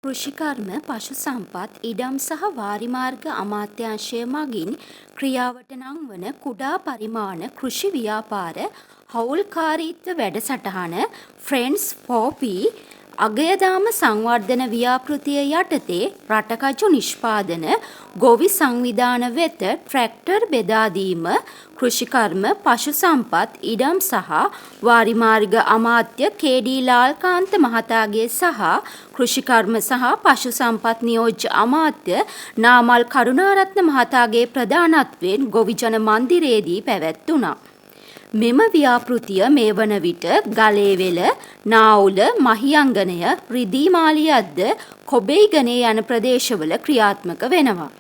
කෘෂිකර්ම පශු සම්පත් ඉඩම් සහ වාරිමාර්ග අමාත්‍යාංශය මගින් ක්‍රියාවට නංවන කුඩා පරිමාණ කෘෂි ව්‍යාපාර හවුල්කාරීත්ව වැඩසටහන ෆ්‍රෙන්ඩ්ස් ෆෝපී අගයදාම සංවර්ධන ව්‍යාපෘතිය යටතේ රටකජු නිෂ්පාදන ගොවි සංවිධාන වෙත ට්‍රැක්ටර් බෙදාදීම කෘෂිකර්ම පශු සම්පත් ඉඩම් සහ වාරිමාර්ග අමාත්‍ය කේ.ඩී. ලාල්කාන්ත මහතාගේ සහ කෘෂිකර්ම සහ පශු සම්පත් නියෝජ්‍ය අමාත්‍ය නාමල් කරුණාරත්න මහතාගේ ප්‍රධානත්වයෙන් ගොවිජන මන්දිරයේදී පැවැත්වුණා. මෙම ව්‍යාපෘතිය මේ වන විට ගලේවෙල, නාවුල, මහියංගනය, රිදීමාලියද්ද, කොබෙයිගනේ යන ප්‍රදේශවල ක්‍රියාත්මක වෙනවා.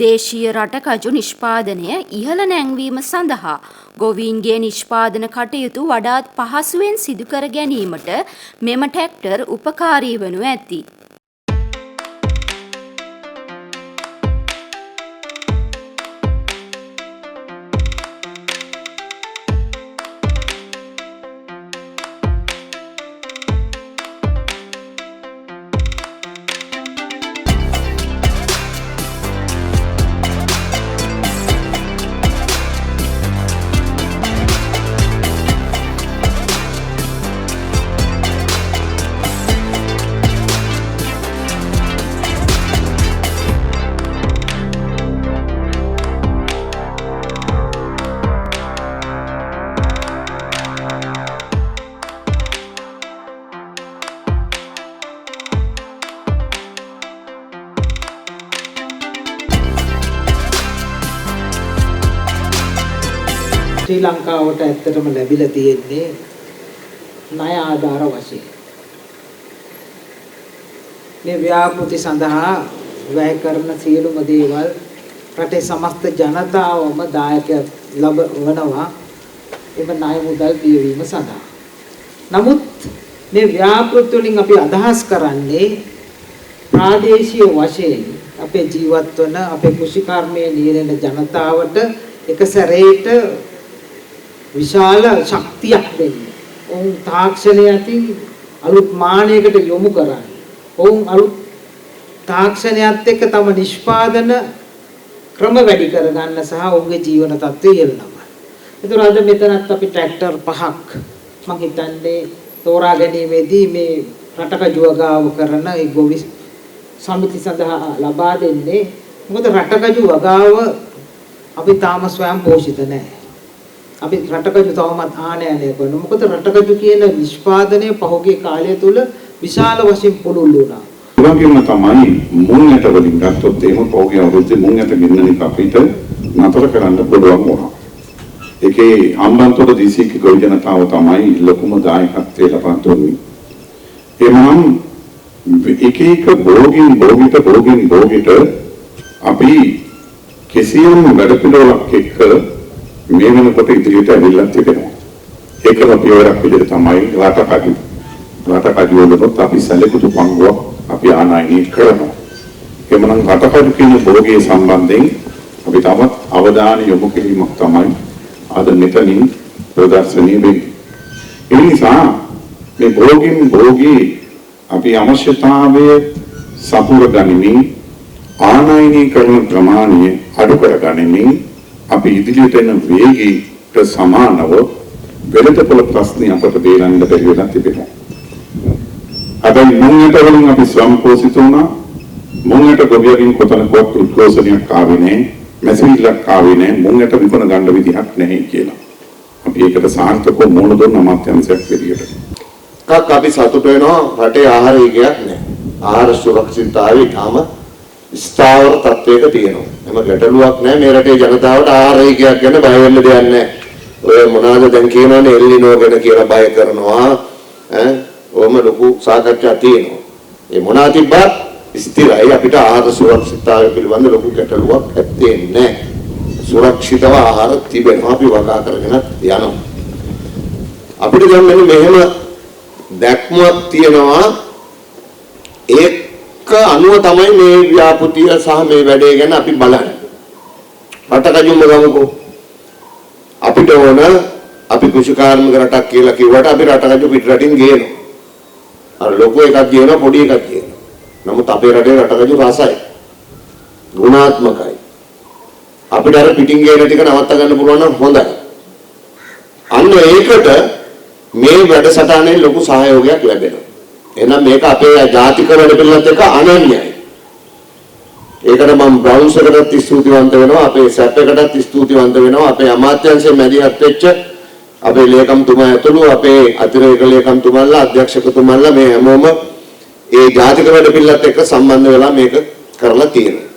දේශීය රටකජු නිෂ්පාදනය ඉහළ නැංවීම සඳහා ගොවීන්ගේ නිෂ්පාදන කටයුතු වඩාත් පහසුවෙන් සිදු කර ගැනීමට මෙම ට්‍රැක්ටර් උපකාරී වනු ඇති. ශ්‍රී ලංකාවට ඇත්තටම ලැබිලා තියෙන්නේ ණය ආධාර වශයෙන්. මේ ව්‍යාපෘති සඳහා වැය කරන සියලුම දේවල් රටේ සමස්ත ජනතාවම දායකත්වය ලබනවා එම ණය මුදල් පියවීම සඳහා. නමුත් මේ ව්‍යාපෘති වලින් අපි අදහස් කරන්නේ ප්‍රාදේශීය වශයෙන් අපේ ජීවත් වන අපේ කෘෂිකර්මයේ නිරෙන ජනතාවට එක සැරේට විශාල ශක්තියක් දෙන්නේ. ඔවුන් තාක්ෂණය අතින් අලුත් මානයකට යොමු කරන්නේ. ඔවුන් අලුත් තාක්ෂණයත් එක්ක තම නිෂ්පාදන ක්‍රම වැඩි කර ගන්න සහ ඔවුන්ගේ ජීවන තත්ත්වය ඉහළනවා. ඒතර අද මෙතනත් අපි ට්‍රැක්ටර් 5ක් මම හිතන්නේ තෝරා ගැනීමේදී මේ රටකජු වගාව කරන ඒ ගොවි සමිති සඳහා ලබා දෙන්නේ. මොකද රටකජු වගාව අපි තාම ස්වයං පෝෂිත නැහැ. අපි රටකජු තවමත් ආනයනය කරනවා. මොකද රටකජු කියන නිෂ්පාදනය පහුගිය කාලය තුල විශාල වශයෙන් පුළුල් වුණා. ඒවගේම තමයි මුංගට වලින් ගත්තොත් එහෙම පහුගිය අවුරුද්දේ මුංගට ගින්නනික අපිට නතර කරන්න පුළුවන් වුණා. ඒකේ හම්බන්තොට දිසික ගොවි ජනතාව තමයි ලොකුම දායකත්වය ලබා දුන්නේ. එමනම් එක එක භෝගිට අපි කිසියම් වැඩ පිළිවෙලක් එක්ක මේ වෙනකොට ඉදිරියට ඇවිල්ලා තිබෙනවා. ඒකම පියවරක් විදිහට තමයි රටකජු. රටකජු වලට අපි සැලකුතු පංගුවක් අපි ආනයනය කරනවා. එමනම් රටකජු කියන භෝගයේ සම්බන්ධයෙන් අපි තවත් අවධානය යොමු කිරීමක් තමයි අද මෙතනින් ප්‍රදර්ශනය වෙන්නේ. ඒ නිසා මේ භෝගී අපි අවශ්‍යතාවය සපුර ගනිමින් ආනයනය කරන ප්‍රමාණය අඩු කර ගනිමින් අපි ඉදිරියට එන වේගයට සමානව වෙළඳපොළ ප්‍රශ්න අපට බේරන්න බැරි වෙලා තිබෙනවා. හැබැයි මුංගට වලින් අපි ශ්‍රම පෝෂිත වුණා. මුංගට ගොවියකින් කොතනකවත් උද්ඝෝෂණයක් ආවේ නැහැ. මැසිවිල්ලක් ආවේ නැහැ. මුංගට විකුණ ගන්න විදිහක් නැහැ කියලා. අපි ඒකට සාර්ථකව මුහුණ දුන්න අමාත්‍යාංශයක් විදියට. අපි සතුට වෙනවා රටේ ආහාර විකයක් නැහැ. ආහාර සුරක්ෂිතතාවය තාම ස්ථාවර තත්වයක තියෙනවා. එම ගැටලුවක් නැහැ මේ රටේ ජනතාවට ආහාර විකයක් ගැන බය වෙන්න දෙයක් නැහැ. ඔය මොනවාද දැන් කියනවනේ එල්ලිනෝ ගැන කියලා බය කරනවා. ඔහොම ලොකු සාකච්ඡා තියෙනවා. ඒ මොනවා තිබ්බත් ස්ථිරයි අපිට ආහාර සුරක්ෂිතතාවය පිළිබඳ ලොකු ගැටලුවක් ඇත්තේ නැහැ. සුරක්ෂිතව ආහාර තිබෙනවා අපි වගා කරගෙන යනවා. අපිට දැන් මෙහෙම දැක්මක් තියෙනවා ඒක අනුව තමයි මේ ව්‍යාපෘතිය සහ මේ වැඩේ ගැන අපි බලන්නේ. රටකජුම ගමුකෝ. අපිට ඕන අපි කෘෂිකාර්මික රටක් කියලා කිව්වට අපි රටකජු පිට රටින් ගේනවා. අර ලොකු එකක් ගේනවා පොඩි එකක් ගේනවා. නමුත් අපේ රටේ රටකජු රසයි. ගුණාත්මකයි. අපිට අර පිටින් ගේන ටික නවත්ත ගන්න පුළුවන් නම් හොඳයි. අන්න ඒකට මේ වැඩසටහනේ ලොකු සහයෝගයක් ලැබෙනවා. එහෙනම් මේක අපේ ජාතික වැඩ පිළිවෙලත් එක්ක අනන්‍යයි. ඒකට මම බ්‍රවුන්ස් එකටත් ස්තුතිවන්ත වෙනවා, අපේ සැප් එකටත් ස්තුතිවන්ත වෙනවා, අපේ අමාත්‍යාංශයේ මැදිහත් වෙච්ච අපේ ලේකම්තුමා ඇතුළු අපේ අතිරේක ලේකම්තුමාලා, අධ්‍යක්ෂකතුමාලා මේ හැමෝම ඒ ජාතික වැඩ පිළිවෙලත් එක්ක සම්බන්ධ වෙලා මේක කරලා තියෙනවා.